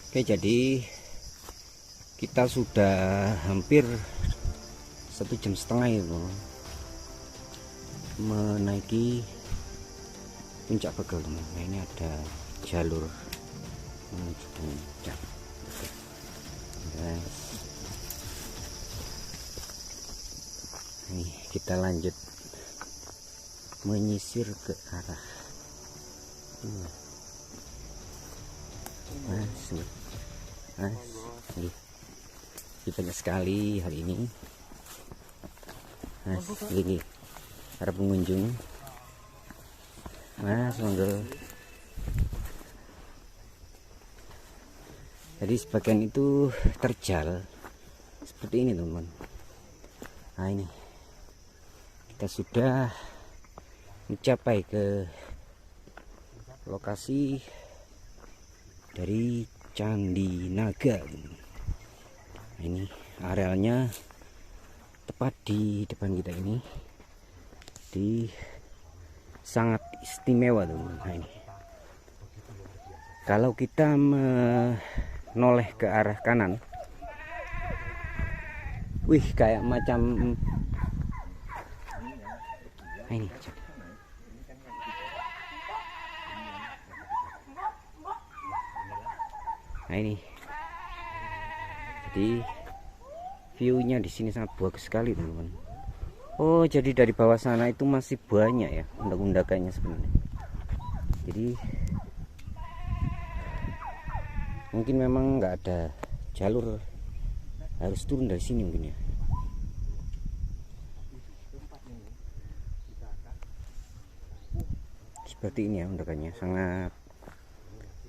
Oke, jadi kita sudah hampir 1,5 jam itu menaiki puncak Begel, teman. Nah, ini ada jalur menuju puncak. Guys, ini kita lanjut menyisir ke arah banyak sekali hari ini. Ini para pengunjung. Monggo. Jadi sebagian itu terjal seperti ini, teman-teman. Nah, ini kita sudah mencapai ke lokasi dari Candi Naga. Nah, ini arealnya tepat di depan kita ini, sangat istimewa, teman. Nah, ini kalau kita menoleh ke arah kanan, wih, kayak macam ini. Nah, ini jadi view-nya di sini sangat bagus sekali, teman-teman. Oh, jadi dari bawah sana itu masih banyak ya undak-undakannya sebenarnya. Jadi mungkin memang nggak ada jalur, harus turun dari sini mungkin ya. Seperti ini ya, undakannya sangat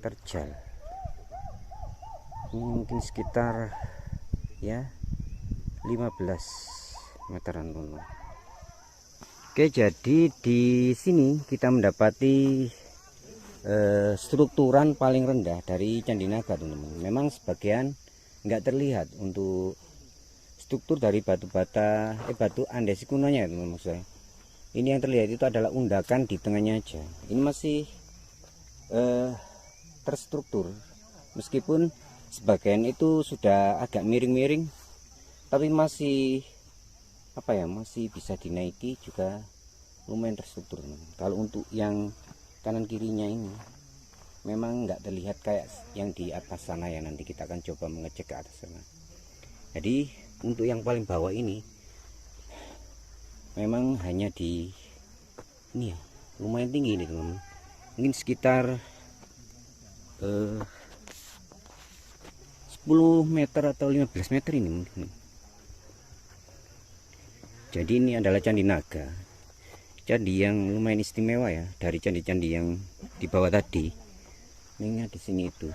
terjal. Ini mungkin sekitar ya 15 meteran, teman-teman. Oke, jadi di sini kita mendapati strukturan paling rendah dari Candi Naga, teman-teman. Memang sebagian nggak terlihat untuk struktur dari batu andesi kunonya, teman-teman. Maksudnya ini yang terlihat itu adalah undakan di tengahnya aja. Ini masih terstruktur, meskipun sebagian itu sudah agak miring-miring, tapi masih masih bisa dinaiki, juga lumayan terstruktur. Kalau untuk yang kanan kirinya ini memang nggak terlihat kayak yang di atas sana ya, nanti kita akan coba mengecek ke atas sana. Jadi untuk yang paling bawah ini memang hanya di ini ya, lumayan tinggi ini, teman-teman. Mungkin sekitar 10 meter atau 15 meter ini mungkin. Jadi ini adalah Candi Naga, candi yang lumayan istimewa ya dari candi-candi yang di bawah tadi. Ini di sini itu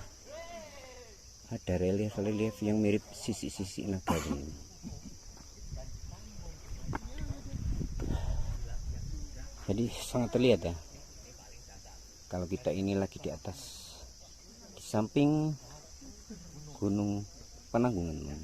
ada relief yang mirip sisi-sisi naga ini. Jadi sangat terlihat ya kalau kita ini lagi di atas, di samping Gunung Penanggungan. Ini.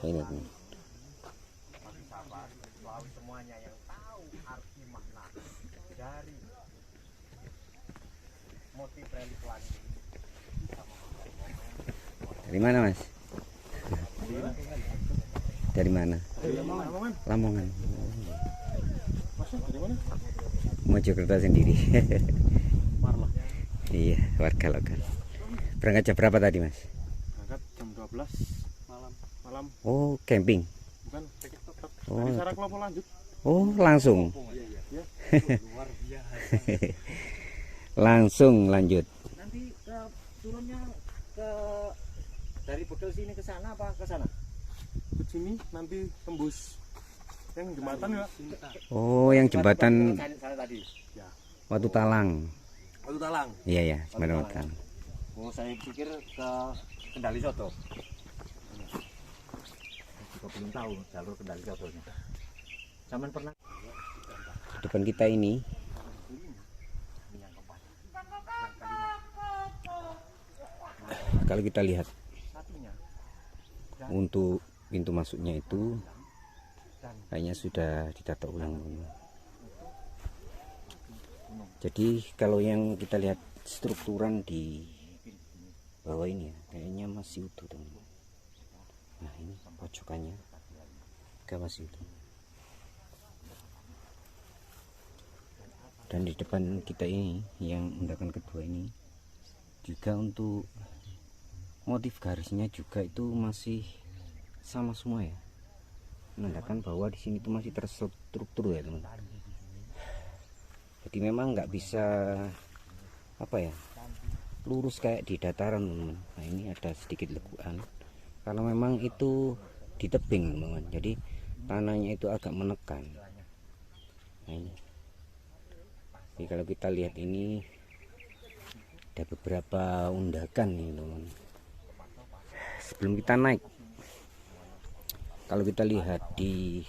Ini semuanya yang tahu arti makna dari motif relief landing. Dari mana, Mas? Dari mana? Lamongan. Mojokerto sendiri. Iya, warga lokal. Berangkat jam berapa tadi, Mas? Berangkat jam 12 malam. Oh, camping. Bukan, tetap. Oh, dari Saraklopo lanjut. Oh, langsung. Iya. Luar biasa. Langsung lanjut. Nanti turunnya dari Begel sini ke sana apa ke sana? Ke sini nanti tembus yang jembatan ya. Oh, yang jembatan Sana tadi. Ya. Watu Talang. Watu Talang. Iya ya, jembatan Watu Talang. Oh, saya pikir ke Kendali Soto. Juga belum tahu jalur Kendali Sotonya. Zaman pernah Depan kita ini kalau kita lihat untuk pintu masuknya itu kayaknya sudah ditata ulang. Jadi kalau yang kita lihat strukturan di bawah ini ya, kayaknya masih utuh teman. Nah ini pojokannya juga masih utuh. Dan di depan kita ini yang undakan kedua ini juga untuk motif garisnya juga itu masih sama semua ya, menandakan bahwa di sini tuh masih terstruktur ya teman. Jadi memang nggak bisa apa ya, lurus kayak di dataran teman. Nah ini ada sedikit lekuan karena memang itu di tebing teman, jadi tanahnya itu agak menekan. Nah ini, jadi kalau kita lihat ini ada beberapa undakan nih teman. Sebelum kita naik, kalau kita lihat di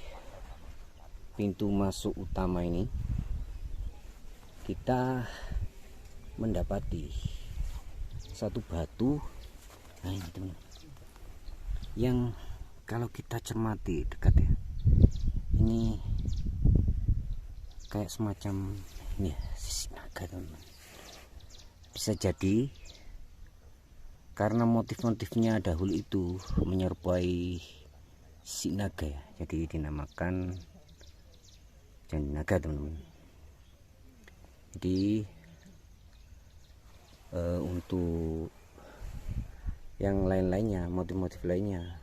pintu masuk utama ini, kita mendapati satu batu, nah ini teman, yang kalau kita cermati dekat ya, ini kayak semacam ini ya, sisik naga teman. Bisa jadi karena motif-motifnya dahulu itu menyerupai sisik naga ya, jadi dinamakan candi naga teman-teman. Jadi untuk yang lain-lainnya, motif-motif lainnya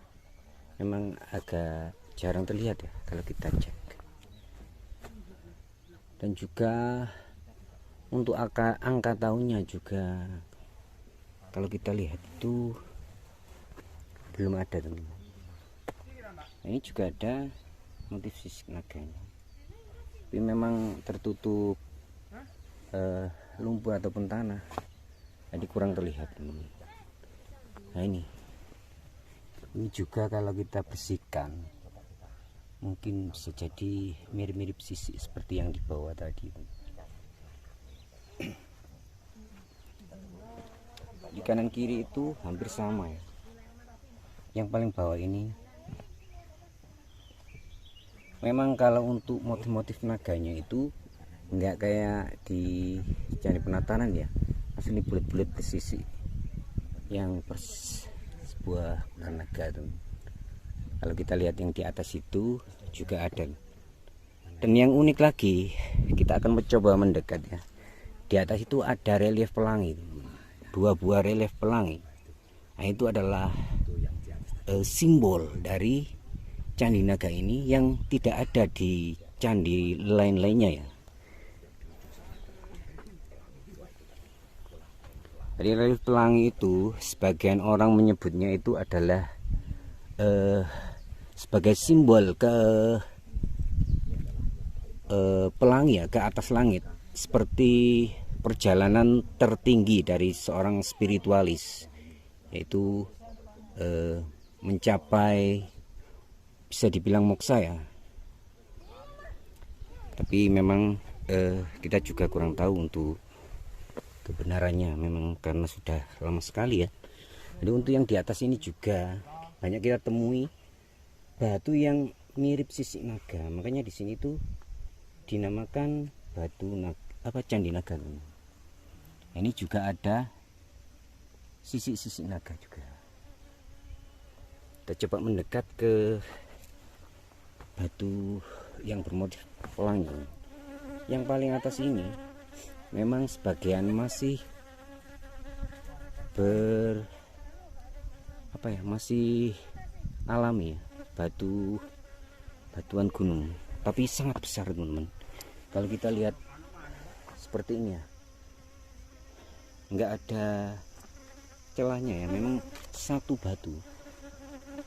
memang agak jarang terlihat ya kalau kita cek. Dan juga untuk angka tahunnya juga kalau kita lihat itu belum ada teman-teman. Nah, ini juga ada motif sisik naganya, tapi memang tertutup lumpur ataupun tanah, jadi kurang terlihat teman-teman. Nah ini juga kalau kita bersihkan mungkin bisa jadi mirip-mirip sisik seperti yang di bawah tadi. Di kanan kiri itu hampir sama ya. Yang paling bawah ini memang kalau untuk motif-motif naganya itu enggak kayak di Candi Penataran ya, asli bulat-bulat bersisik yang sebuah ular naga tuh. Kalau kita lihat yang di atas itu juga ada. Dan yang unik lagi, kita akan mencoba mendekat ya. Di atas itu ada relief pelangi, 2 buah relief pelangi. Nah, itu adalah simbol dari Candi Naga ini yang tidak ada di candi lain-lainnya ya. Jadi relief pelangi itu sebagian orang menyebutnya itu adalah sebagai simbol ke pelangi ya, ke atas langit, seperti perjalanan tertinggi dari seorang spiritualis, yaitu mencapai bisa dibilang moksa ya. Tapi memang kita juga kurang tahu untuk kebenarannya, memang karena sudah lama sekali ya. Jadi untuk yang di atas ini juga banyak kita temui batu yang mirip sisik naga, makanya di sini tuh dinamakan batu candi naga. Nah, ini juga ada sisik-sisik naga juga. Kita coba mendekat ke batu yang bermotif pelangi. Yang paling atas ini memang sebagian masih masih alami ya, batuan gunung, tapi sangat besar teman-teman. Kalau kita lihat seperti ini ya, nggak ada celahnya ya, memang satu batu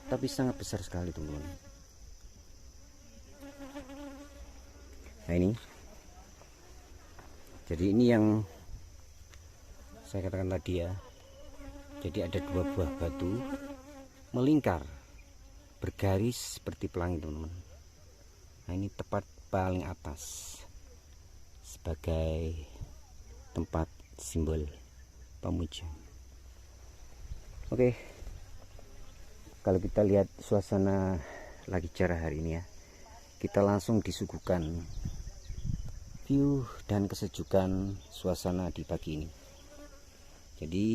tapi sangat besar sekali teman-teman. Nah ini, jadi ini yang saya katakan tadi ya, jadi ada 2 buah batu melingkar bergaris seperti pelangi teman-teman. Nah ini tepat paling atas sebagai tempat simbol pemuja. Oke, kalau kita lihat suasana lagi cerah hari ini ya, kita langsung disuguhkan view dan kesejukan suasana di pagi ini. Jadi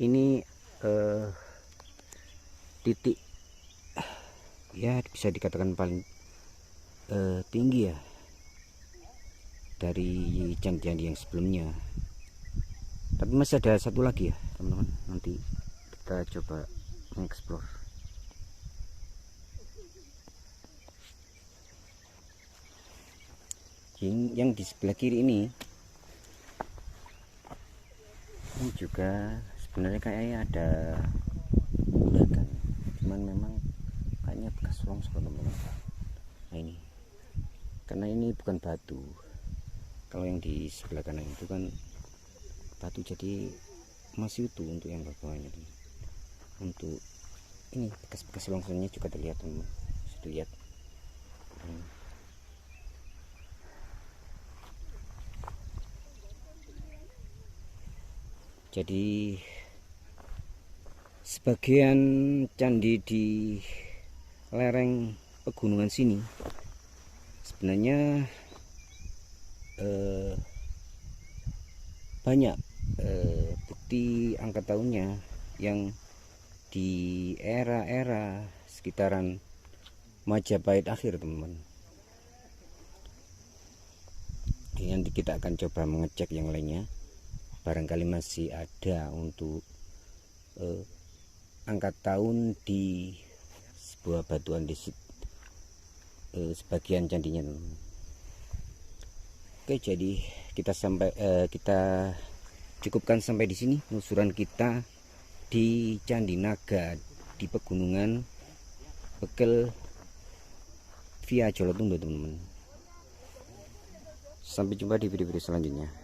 ini titik ya bisa dikatakan paling tinggi ya dari candi-candi yang sebelumnya. Tapi masih ada satu lagi ya teman-teman, nanti kita coba mengeksplor. Yang di sebelah kiri ini juga sebenarnya kayaknya ada ledakan, cuman memang kayaknya bekas longsor teman-teman. Nah ini karena ini bukan batu, kalau yang di sebelah kanan itu kan batu, jadi masih utuh untuk yang bawahnya. Untuk ini bekas-bekas longsornya juga terlihat teman-teman, bisa dilihat. Jadi sebagian candi di lereng pegunungan sini sebenarnya banyak bukti angka tahunnya yang di era-era sekitaran Majapahit akhir teman-teman. Nanti kita akan coba mengecek yang lainnya, barangkali masih ada untuk angka tahun di sebuah batuan di sebagian candinya teman-teman. Oke, jadi kita cukupkan sampai di sini penelusuran kita di Candi Naga di Pegunungan Bekel via Jolotundo teman-teman. Sampai jumpa di video-video selanjutnya.